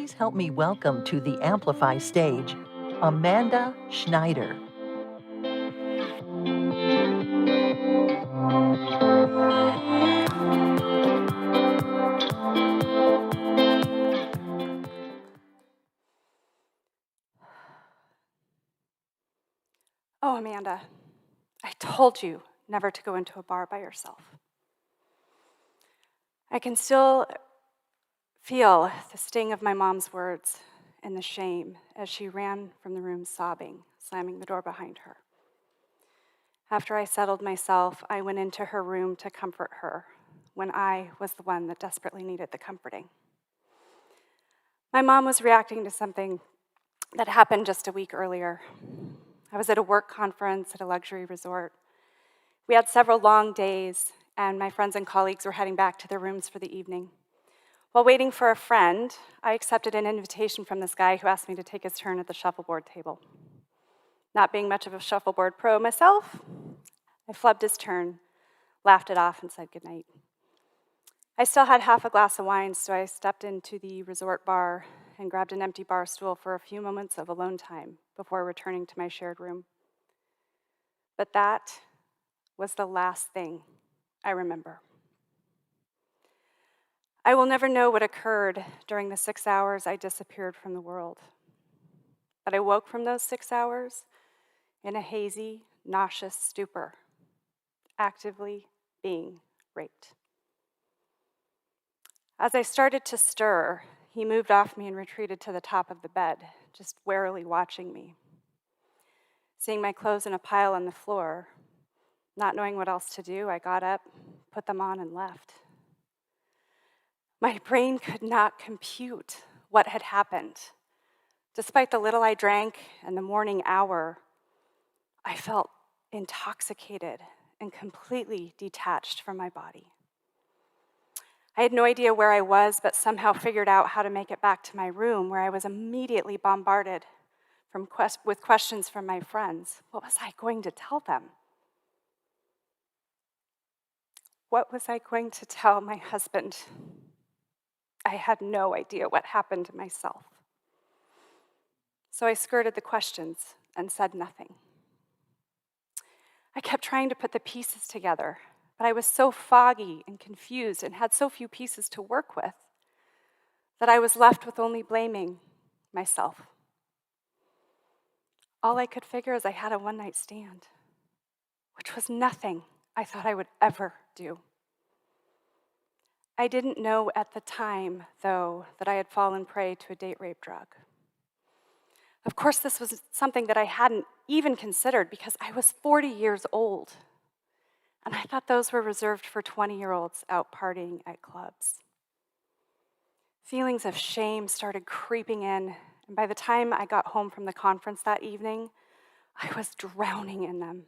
please help me welcome to the Amplify stage, Amanda Schneider. Oh, Amanda, I told you never to go into a bar by yourself. I can still feel the sting of my mom's words and the shame as she ran from the room sobbing, slamming the door behind her. After I settled myself, I went into her room to comfort her when I was the one that desperately needed the comforting. My mom was reacting to something that happened just a week earlier. I was at a work conference at a luxury resort. We had several long days, and my friends and colleagues were heading back to their rooms for the evening. While waiting for a friend, I accepted an invitation from this guy who asked me to take his turn at the shuffleboard table. Not being much of a shuffleboard pro myself, I flubbed his turn, laughed it off, and said goodnight. I still had half a glass of wine, so I stepped into the resort bar and grabbed an empty bar stool for a few moments of alone time before returning to my shared room. But that was the last thing I remember. I will never know what occurred during the 6 hours I disappeared from the world. But I woke from those 6 hours in a hazy, nauseous stupor, actively being raped. As I started to stir, he moved off me and retreated to the top of the bed, just warily watching me. Seeing my clothes in a pile on the floor, not knowing what else to do, I got up, put them on, and left. My brain could not compute what had happened. Despite the little I drank and the morning hour, I felt intoxicated and completely detached from my body. I had no idea where I was, but somehow figured out how to make it back to my room, where I was immediately bombarded with questions from my friends. What was I going to tell them? What was I going to tell my husband? I had no idea what happened to myself. So I skirted the questions and said nothing. I kept trying to put the pieces together, but I was so foggy and confused and had so few pieces to work with that I was left with only blaming myself. All I could figure is I had a one-night stand, which was nothing I thought I would ever do. I didn't know at the time, though, that I had fallen prey to a date rape drug. Of course, this was something that I hadn't even considered because I was 40 years old, and I thought those were reserved for 20-year-olds out partying at clubs. Feelings of shame started creeping in, and by the time I got home from the conference that evening, I was drowning in them.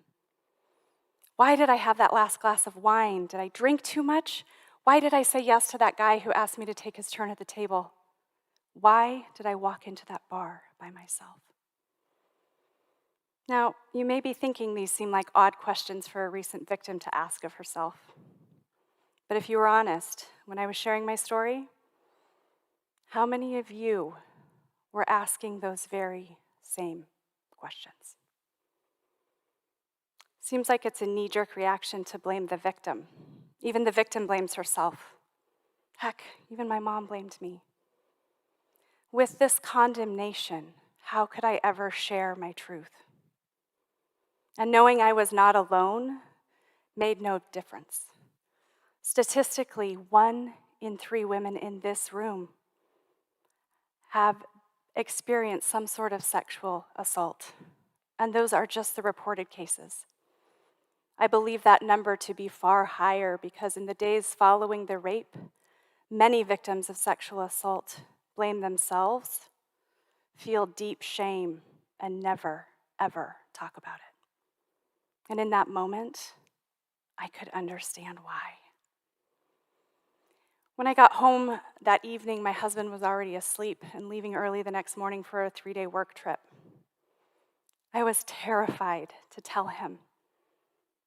Why did I have that last glass of wine? Did I drink too much? Why did I say yes to that guy who asked me to take his turn at the table? Why did I walk into that bar by myself? Now, you may be thinking these seem like odd questions for a recent victim to ask of herself. But if you were honest, when I was sharing my story, how many of you were asking those very same questions? Seems like it's a knee-jerk reaction to blame the victim. Even the victim blames herself. Heck, even my mom blamed me. With this condemnation, how could I ever share my truth? And knowing I was not alone made no difference. Statistically, 1 in 3 women in this room have experienced some sort of sexual assault, and those are just the reported cases. I believe that number to be far higher because in the days following the rape, many victims of sexual assault blame themselves, feel deep shame, and never, ever talk about it. And in that moment, I could understand why. When I got home that evening, my husband was already asleep and leaving early the next morning for a 3-day work trip. I was terrified to tell him,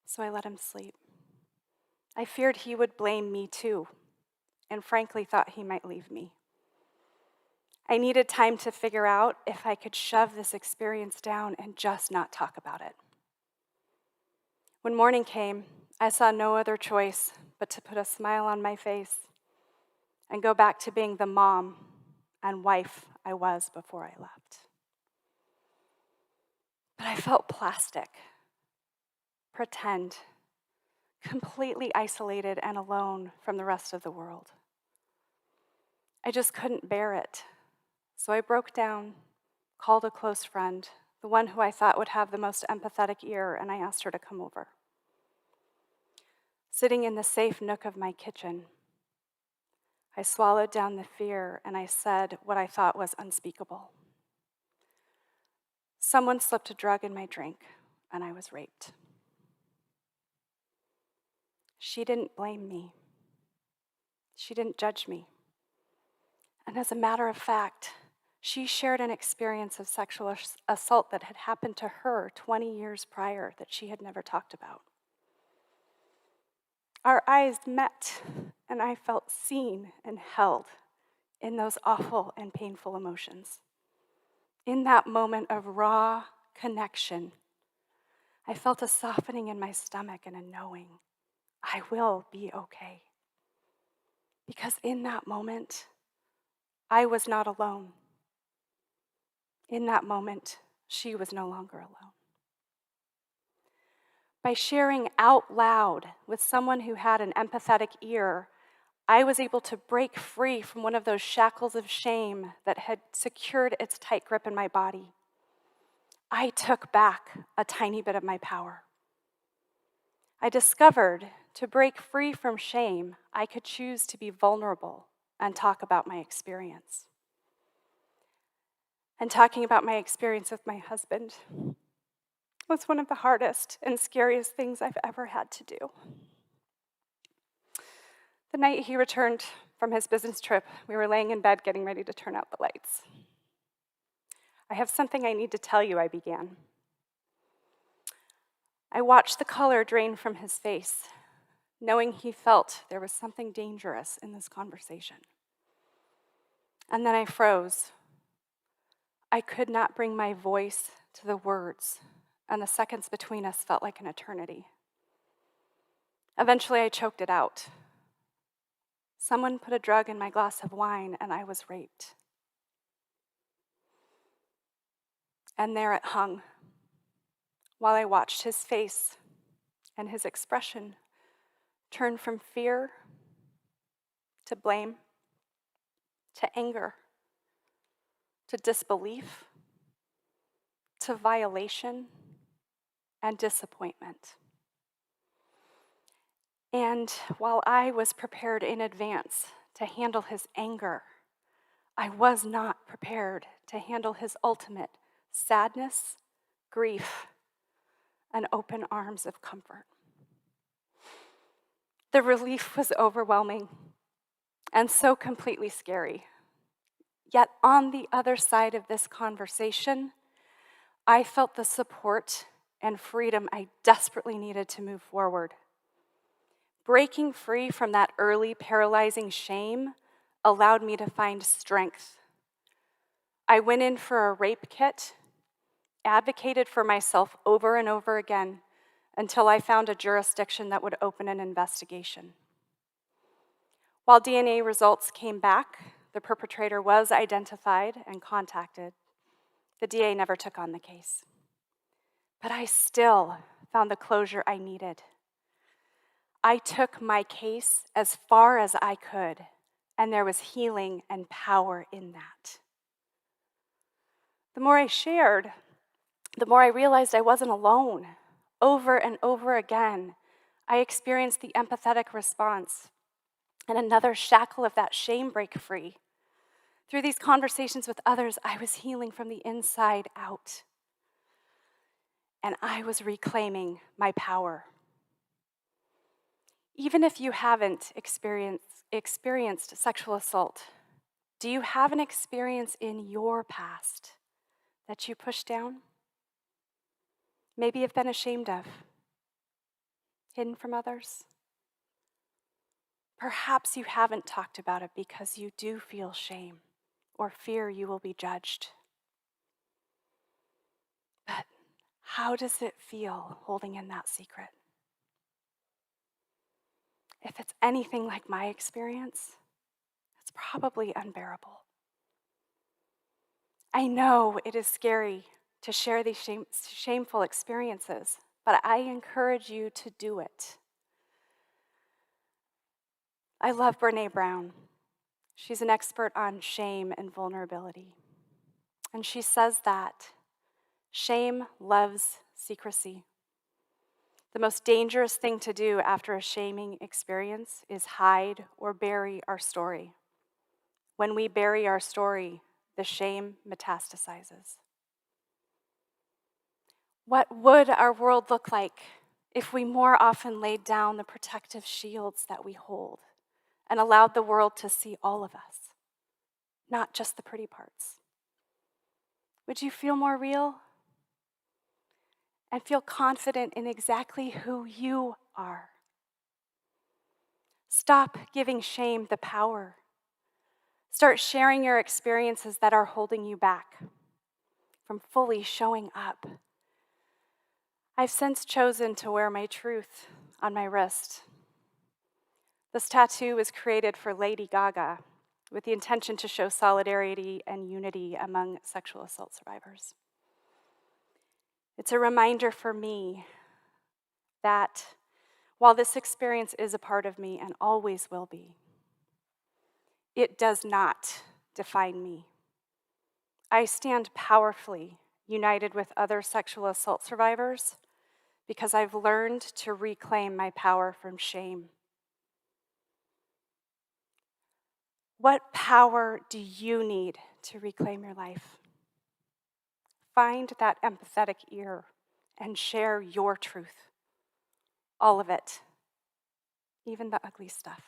so I let him sleep. I feared he would blame me too, and frankly thought he might leave me. I needed time to figure out if I could shove this experience down and just not talk about it. When morning came, I saw no other choice but to put a smile on my face and go back to being the mom and wife I was before I left. But I felt plastic, pretend, completely isolated and alone from the rest of the world. I just couldn't bear it. So I broke down, called a close friend, the one who I thought would have the most empathetic ear, and I asked her to come over. Sitting in the safe nook of my kitchen, I swallowed down the fear and I said what I thought was unspeakable. Someone slipped a drug in my drink, and I was raped. She didn't blame me. She didn't judge me. And as a matter of fact, she shared an experience of sexual assault that had happened to her 20 years prior that she had never talked about. Our eyes met, and I felt seen and held in those awful and painful emotions. In that moment of raw connection, I felt a softening in my stomach and a knowing, I will be okay. Because in that moment, I was not alone. In that moment, she was no longer alone. By sharing out loud with someone who had an empathetic ear, I was able to break free from one of those shackles of shame that had secured its tight grip in my body. I took back a tiny bit of my power. I discovered to break free from shame, I could choose to be vulnerable and talk about my experience. And talking about my experience with my husband was one of the hardest and scariest things I've ever had to do. The night he returned from his business trip, we were laying in bed getting ready to turn out the lights. I have something I need to tell you, I began. I watched the color drain from his face, knowing he felt there was something dangerous in this conversation. And then I froze. I could not bring my voice to the words, and the seconds between us felt like an eternity. Eventually, I choked it out. Someone put a drug in my glass of wine, and I was raped. And there it hung, while I watched his face and his expression turn from fear to blame, to anger, to disbelief, to violation and disappointment. And while I was prepared in advance to handle his anger, I was not prepared to handle his ultimate sadness, grief, and open arms of comfort. The relief was overwhelming and so completely scary. Yet on the other side of this conversation, I felt the support and freedom I desperately needed to move forward. Breaking free from that early paralyzing shame allowed me to find strength. I went in for a rape kit, advocated for myself over and over again until I found a jurisdiction that would open an investigation. While DNA results came back, the perpetrator was identified and contacted. The DA never took on the case. But I still found the closure I needed. I took my case as far as I could, and there was healing and power in that. The more I shared, the more I realized I wasn't alone. Over and over again, I experienced the empathetic response and another shackle of that shame break free. Through these conversations with others, I was healing from the inside out. And I was reclaiming my power. Even if you haven't experienced sexual assault, do you have an experience in your past that you pushed down? Maybe you've been ashamed of, hidden from others? Perhaps you haven't talked about it because you do feel shame. or fear you will be judged. But how does it feel holding in that secret? If it's anything like my experience, it's probably unbearable. I know it is scary to share these shameful experiences, but I encourage you to do it. I love Brené Brown. She's an expert on shame and vulnerability. And she says that shame loves secrecy. The most dangerous thing to do after a shaming experience is hide or bury our story. When we bury our story, the shame metastasizes. What would our world look like if we more often laid down the protective shields that we hold and allowed the world to see all of us, not just the pretty parts? Would you feel more real and feel confident in exactly who you are? Stop giving shame the power. Start sharing your experiences that are holding you back from fully showing up. I've since chosen to wear my truth on my wrist. This tattoo was created for Lady Gaga with the intention to show solidarity and unity among sexual assault survivors. It's a reminder for me that while this experience is a part of me and always will be, it does not define me. I stand powerfully united with other sexual assault survivors because I've learned to reclaim my power from shame. What power do you need to reclaim your life? Find that empathetic ear and share your truth. All of it, even the ugly stuff.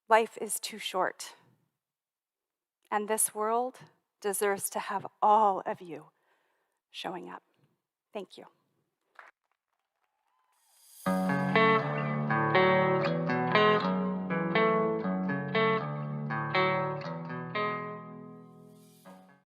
Life is too short, and this world deserves to have all of you showing up. Thank you.